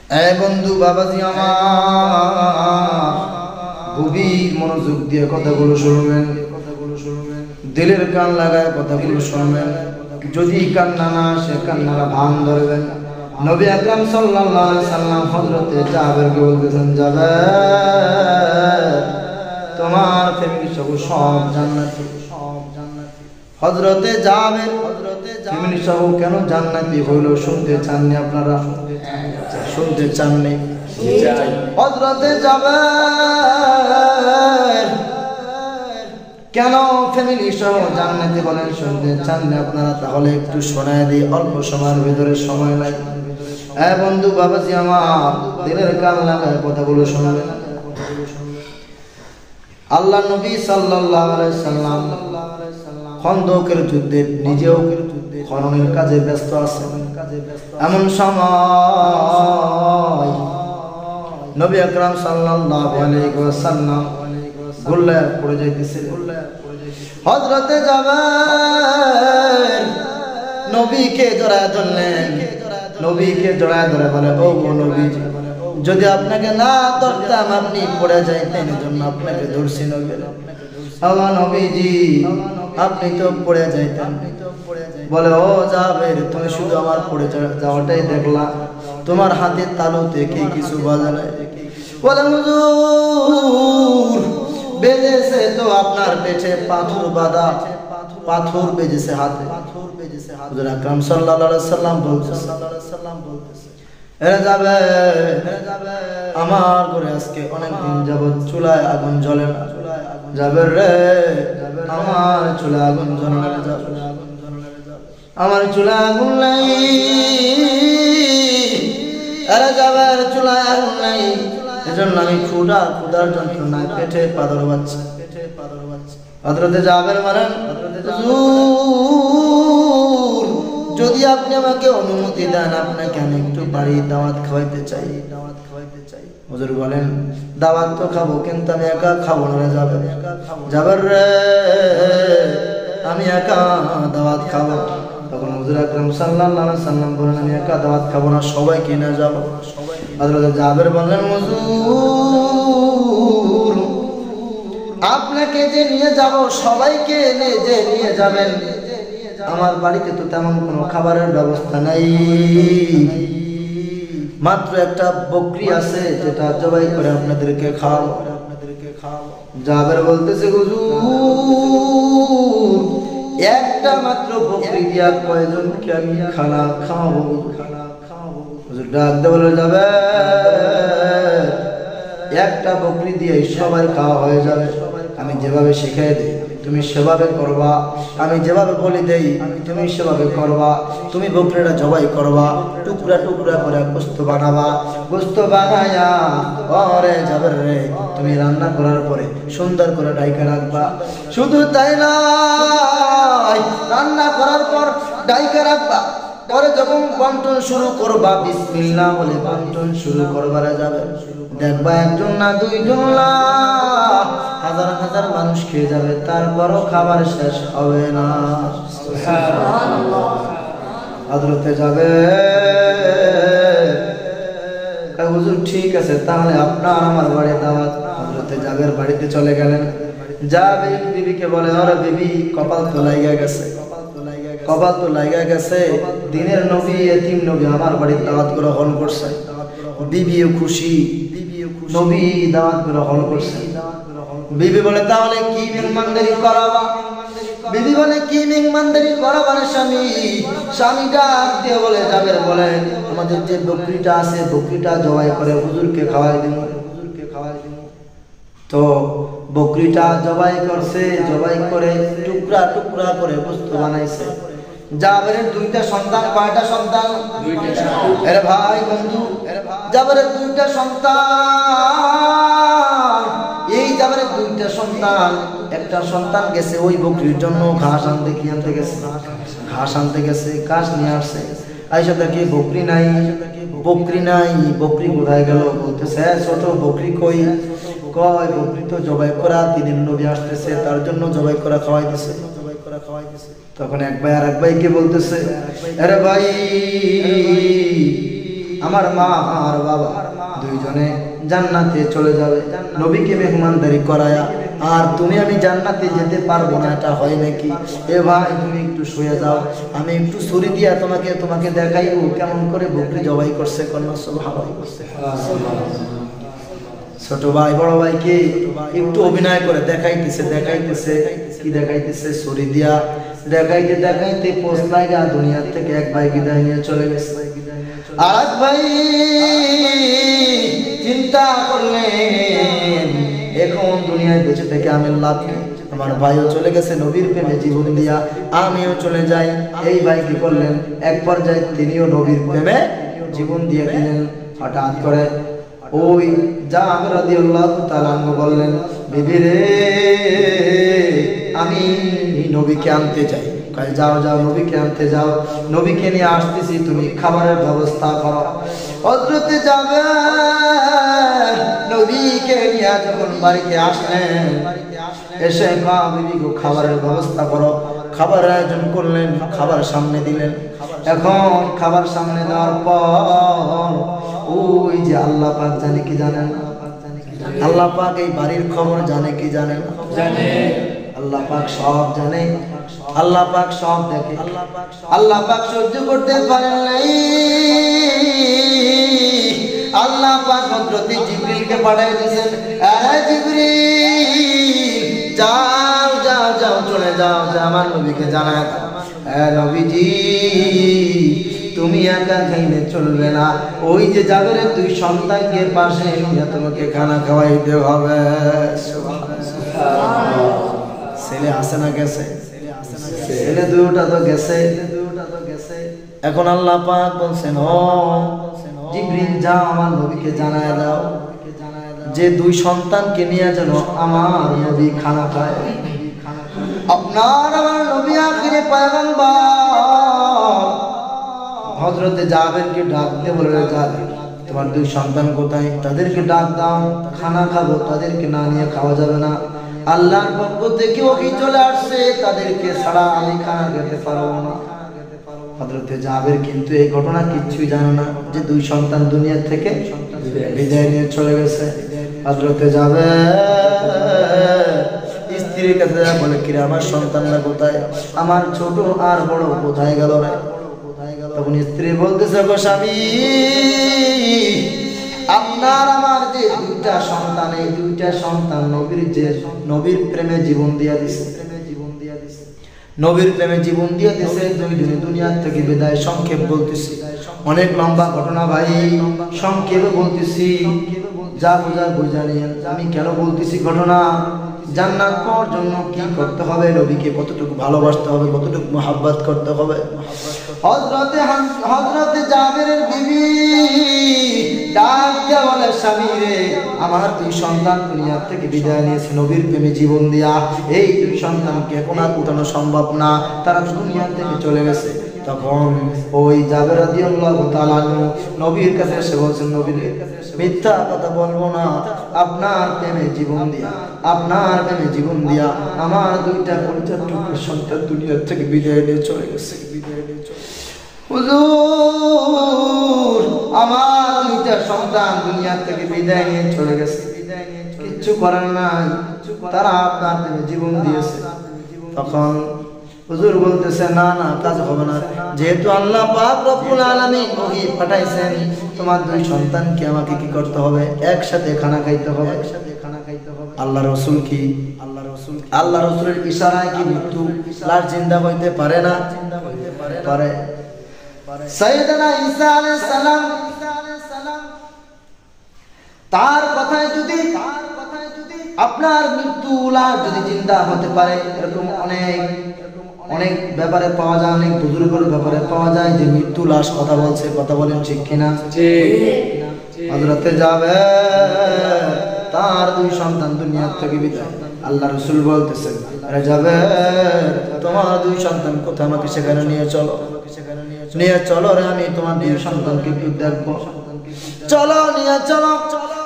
এই বন্ধু বাবাজি আমার গভীর মনোযোগ দিয়ে কথাগুলো শুনবেন, দিলের কান লাগায় কথাগুলো শুনবেন। যদি কান্না না আসে কান্নারা ভান ধরবেন। নবী আকরাম সাল্লাল্লাহু আলাইহি সাল্লাম হযরতে জাবেরকে বলতেছেন, জাবের তোমার ফ্যামিলি সব জান্নাতি। হযরতে জাবের ফ্যামিলি সহ কেন জান্নাতি হইল শুনতে চাননি আপনারা? শুনতে চাননি? হযরতে জাবের কেন ফ্যামিলি সহ জান্নাতি বলেন শুনতে চাননি আপনারা? তাহলে একটু শোনায় দিই, অল্প সময়ের ভিতরে সময় নাই। হ্যাঁ বন্ধু বাবাজি আমার দিলের কান লাগায় কথাগুলো শুনবেন। আল্লাহ নবী সাল্লাল্লাহু আলাইহি সাল্লাম খন্দকের যুদ্ধে নিজেও খননের কাজে ব্যস্ত আছেন। এমন সময় নবী আকরাম সাল্লাল্লাহু আলাইহি ওয়াসাল্লাম গোল্লায় পড়ে যাইতেছিলেন। হযরতে জাবের নবীকে জড়ায় ধরলেন। নবীকে জড়ায় ধরে বলে, ও নবী, যদি আপনাকে না ধরতাম আপনি পড়ে যাইতেন, এজন্য আপনাকে ধরছি নবী। আমার নবীজি আপনি তো পড়ে যাইতেন। বলে, ও জাবের তুমি শুধু আমার পড়ে যাওয়াটাই দেখলা, তোমার হাতের তালুতে কি কিছু বাজে নাই? বলে, হুজুর বেজেছে তো আপনার পেটে পাথর বাঁধা, পাথর বেজেছে হাতে। হুজুর আকরাম সাল্লাল্লাহু আলাইহি সাল্লাম বলতেছে, এরা যাবে আমার ঘরে আজকে অনেকদিন যাবত চুলায় আগুন জ্বলে না। জাবের রে আমার চুলায় আগুন জ্বলে না, আমার চুলায় আগুন নাই। এরা জাবের চুলায় আগুন নাই, এজন্য আমি ক্ষুধার যন্ত্রণায় পেটে পাথর বাজছে। হযরতে জাবের বলেন, হুজুর যদি আপনি আমাকে অনুমতি দেন আপনাকে আমি একটু বাড়ি দাওয়াত খাওয়াইতে চাই। হুজুর বলেন, দাওয়াত তো খাবো কিন্তু আমি একা খাবো না জাবের। জাবের রে আমি একা দাওয়াত খাবো। তখন হুজুর আকরাম সাল্লাল্লাহু আলাইহি সাল্লাম বলেন, আমি একা দাওয়াত খাবো না, সবাইকে নিয়ে যাব। হযরত জাবের বললেন, হুজুর আপনাকে যে নিয়ে যাব, সবাইকে নিয়ে যাবেন, আমার বাড়িতে তো তেমন কোনো খাবারের ব্যবস্থা নাই, মাত্র একটা বকরি আছে যেটা জবাই করে আপনাদেরকে খাওয়াবো। জাবের বলতেছে, হুজুর একটা মাত্র বকরি দিয়া কয়জনকে আমি খানা খাওয়াবো? হুজুর ডাক দিয়ে বলে, যাবে একটা বকরি দিয়ে সবার খাওয়া হয়ে যাবে। আমি যেভাবে শিখিয়ে দিই তুমি সেভাবে করবা, আমি যেভাবে বলি দেই তুমি সেভাবে করবা। তুমি বকরিটা জবাই করবা, টুকরা টুকরা করে গোশত বানাবা, গোশত বানায়া ওরে জাবের রে তুমি রান্না করার পরে সুন্দর করে ঢাইকা রাখবা। শুধু তাই নয়, রান্না করার পর ঢাইকা রাখবা, পরে যখন বন্টন শুরু করবা বিসমিল্লাহ বলে বন্টন শুরু করবারে যাবে। দেখবা একজন না দুইজন না হাজার হাজার মানুষ খেয়ে যাবে, তারপরও খাবার শেষ হবে না। সুবহানাল্লাহ। হযরতে যাবে, হুজুর ঠিক আছে তাহলে আপনার আমার বাড়ি দাওয়াত। হযরতে জাবের বাড়িতে চলে গেলেন। জাবের বিবিকে বলে, আরে বিবি কপাল তো লাগা গেছে, কপাল তো লাগা গেছে, দিনের নবী এতিম নবী আমার বাড়ির দাওয়াত করে হল করছে। বিবিও খুশি, নবী দাওয়াত করে হল করছে। বিবি বলে, তাহলে কি মেহমানদারি করাবা? বিবি বলে, কি মেহমানদারি করাবা না স্বামী? স্বামী ডাক দিয়ে বলে, জাবের বলে, আমাদের যে বকরিটা আছে বকরিটা জবাই করে হুজুরকে খাওয়াই দিব। তো বকরিটা জবাই করছে, জবাই করে টুকরা টুকরা করে গোশত বানাইছে। জাবেরের দুইটা সন্তান, কয়টা সন্তান? আরে ভাই বন্ধু, জাবেরের দুইটা সন্তান। এই জাবেরের দুইটা সন্তান, একটা সন্তান গেছে ওই বকরির জন্য ঘাস আনতে, কি আনতে গেছে? ঘাস আনতে গেছে, ঘাস নিয়ে আসছে। আইসা দেখি বকরি নাই, বকরি নাই, বকরি কোথায় গেল? বলতেছে, ছোট বকরি কই? কয় বকরি তো জবাই করা, দিনের নবী আসতেছে তার জন্য জবাই করা খাওয়াইতেছে। তখন এক ভাই আর এক ভাইকে বলতেছে, আরে ভাই আমার মা আর বাবা দুইজনে জান্নাতে চলে যাবে নবীকে মেহমানদারি করায়া, আর তুমি আমি জান্নাতে যেতে পারবো না, এটা হয় নাকি? এ ভাই তুমি একটু শুয়ে যাও, আমি একটু ছুরি দিয়া তোমাকে দেখাইবো কেমন করে বকরি জবাই করছে। কন্যা সুবহানাল্লাহ। ছোট ভাই বড় ভাইকে একটু অভিনয় করে দেখাইতেছে কি দেখাইতেছে? ছুরি দিয়া দেখাইতে পোস্ট লাগা দুনিয়া থেকে এক ভাই বিদায় নিয়ে চলে গেছে। আর ভাই চিন্তা করলেন এখন দুনিয়ায় বেঁচে থেকে আমি লাভ নেই, আমার ভাইও চলে গেছে নবীর প্রেমে জীবন দিয়া, আমিও চলে যাই। এই ভাই কি করলেন, এক পর্যায়ে তিনিও নবীর প্রেমে জীবন দিয়ে দিলেন। হঠাৎ করে ওই জাবের রাদিয়াল্লাহু তাআলা আনহু বললেন, বিবি রে আমি নবীকে আনতে চাই। কয় যাও নবীকে আনতে যাও, নবীকে নিয়ে আসতেছি, তুমি খাবারের ব্যবস্থা করো। হযরতে জাবের নবীকে নিয়ে যখন বাড়িতে আসলেন, এসে বিবি গো খাবারের ব্যবস্থা করো। খাবারের আয়োজন করলেন, খাবার সামনে দিলেন। এখন খাবার সামনে দেওয়ার পর ওই যে আল্লাহ পাক জানে কি জানেন? আল্লাহ পাক এই বাড়ির খবর জানে কি জানেন? জানে। আল্লাহ পাক সব জানে, আল্লাহ পাক সব দেখে। আল্লাহ পাক সহ্য করতে পারেন নাই, আল্লাহ পাক হযরত জিবরিলকে পাঠিয়ে দিয়েছেন, আরে জিবরিল যাও চলে যাও, আমার নবীকে জানায় দাও। হ্যাঁ নবীজি তুমি একা খাইলে চলবে না, ওই যে জাবেরের দুই সন্তানকে পাশে নিয়ে তোমাকে খানা খাওয়াইতে হবে। ছেলে আসে না গেছে? ছেলে দুটা তো গেছে। এখন আল্লাহ পাক বলছেন, ও জিবরিল যাও আমার নবীকে জানায় দাও যে দুই সন্তানকে নিয়ে যেন আমার নবী খানা খায়। আপনার আমার নবী আখিরে পয়গম্বর হযরতে জাবেরকে ডাক দিয়ে বলে, জাবের তোমার দুই সন্তান কোথায়? তাদেরকে ডাক দাও, খানা খাবো, তাদেরকে না নিয়ে খাওয়া যাবে না। আল্লাহর পক্ষ থেকে ওহী চলে আসছে, তাদেরকে ছাড়া আমি খানা খেতে পারবো না। হযরতে জাবের কিন্তু এই ঘটনা কিচ্ছুই জানে না যে দুই সন্তান দুনিয়া থেকে বিদায় নিয়ে চলে গেছে। হযরতে জাবের স্ত্রীর কাছে বলে, কিরে আমার সন্তানরা কোথায়? আমার ছোট আর বড় কোথায় গেল রে? তখন স্ত্রী বলতেছে, গো স্বামী আপনার আমার যে দুইটা সন্তান, এই দুইটা সন্তান নবীর প্রেমে জীবন দিয়া দিছে, নবীর প্রেমে জীবন দিয়ে দিছে। দুনিয়া থেকে বিদায়। সংক্ষেপ বলতেছি, অনেক লম্বা ঘটনা ভাই, সংক্ষেপে বলতেছি, যা বোঝার বুঝা নিয়ে। আমি কেন বলতেছি ঘটনা? জান্নাত পাওয়ার জন্য কি করতে হবে, নবীকে কতটুকু ভালোবাসতে হবে, কতটুকু মুহাব্বত করতে হবে। হযরতে জাবেরের বিবি ডাক দিয়া বলে, স্বামী রে আমার দুই সন্তান দুনিয়া থেকে বিদায় নিয়েছে নবীর প্রেমে জীবন দিয়া, এই দুই সন্তানকে এখন আর উঠানো সম্ভব না, তারা দুনিয়া থেকে চলে গেছে। তখন ওই জাবের রাদিয়াল্লাহু তাআলা নবীর কাছে এসে বলছেন, নবী রে মিথ্যা কথা বলবো না, আপনার প্রেমে জীবন দিয়া, আপনার প্রেমে জীবন দিয়া আমার দুইটা সন্তান দুনিয়া থেকে বিদায় নিয়ে চলে গেছে। হুজুর আমার দুইটা সন্তান দুনিয়া থেকে বিদায় নিয়ে চলে গেছে, কিচ্ছু করার নাই, তারা আপনার প্রেমে জীবন দিয়েছে। তখন হুজুর বলতেছে, না কাজ হবে না, যেহেতু আল্লাহ পাক রব্বুল আলামিন ওহী পাঠাইছেন, তোমার দুই সন্তানকে আমাকে কি করতে হবে? একসাথে খানা খাইতে হবে। আল্লাহ রাসূল কি আল্লাহ রাসূলের ইশারায় কি মৃত্যু লাশ জিন্দা হইতে পারে না? পারে। সাইয়েদনা ঈসা আলাইহিস সালাম তার কথায় যদি আপনার মৃত্যু লাশ যদি জিন্দা হতে পারে, এরকম অনেক ব্যাপারে পাওয়া যায়, অনেক বুজুর্গের ব্যাপারে পাওয়া যায় যে মৃত্যু লাশ কথা বলছে। কথা বলেন ঠিক কিনা? হযরতে জাবের তার দুই সন্তান দুনিয়া থেকে বিদায়। আল্লাহ রাসূল বলতেছেন, আরে জাবের তোমার দুই সন্তান কোথায়? আমাকে সেখানে নিয়ে চলো রে, আমি তোমার দুই সন্তানকে একটু দেখবো। চলো নিয়ে চলো।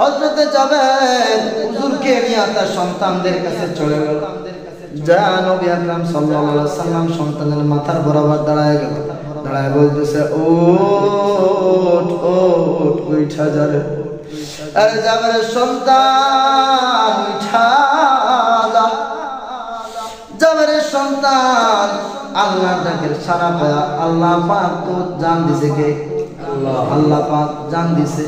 হযরতে জাবের হুজুরকে নিয়ে তার সন্তানদের কাছে চলে গেল। যা নবী আকরাম সাল্লাল্লাহু আলাইহি ওয়াসাল্লাম সন্তানের মাথার বরাবর দাঁড়ায় গেল। দাঁড়ায় বলতেছে ওঠ ওঠ উঠা যাবে। আরে জাবেরের সন্তান উঠা যা। জাবেরের সন্তান আল্লাহ ডাকের সারা পায়া আল্লাহ পাক তো জান দিছে কে? আল্লাহ পাক জান দিছে।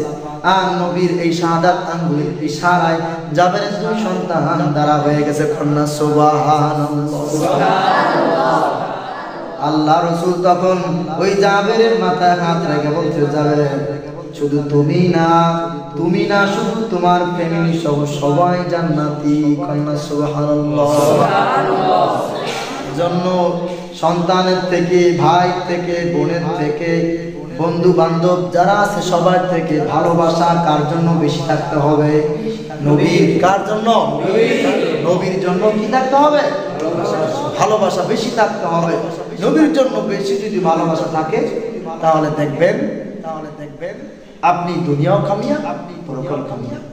আর নবীর এই শাহাদাত আঙ্গুলের ইশারায় জাবেরের দুই সন্তান দ্বারা হয়ে গেছে কন্যা। সুবহানাল্লাহ সুবহানাল্লাহ। আল্লাহ রাসূল তখন ওই জাবেরের মাথায় হাত রেখে বলতে, জাবের শুধু তুমি না শুধু তোমার ফ্যামিলি সহ সবাই জান্নাতি। কন্যা সুবহানাল্লাহ সুবহানাল্লাহ। জন্য সন্তানের থেকে, ভাই থেকে, বোনের থেকে, বন্ধু বান্ধব যারা আছে সবার থেকে ভালোবাসা কার জন্য বেশি থাকতে হবে? নবীর। কার জন্য? নবীর জন্য কি থাকতে হবে? ভালোবাসা বেশি থাকতে হবে। নবীর জন্য বেশি যদি ভালোবাসা থাকে তাহলে দেখবেন আপনি দুনিয়াও কামিয়াব, পরকাল কামিয়াব।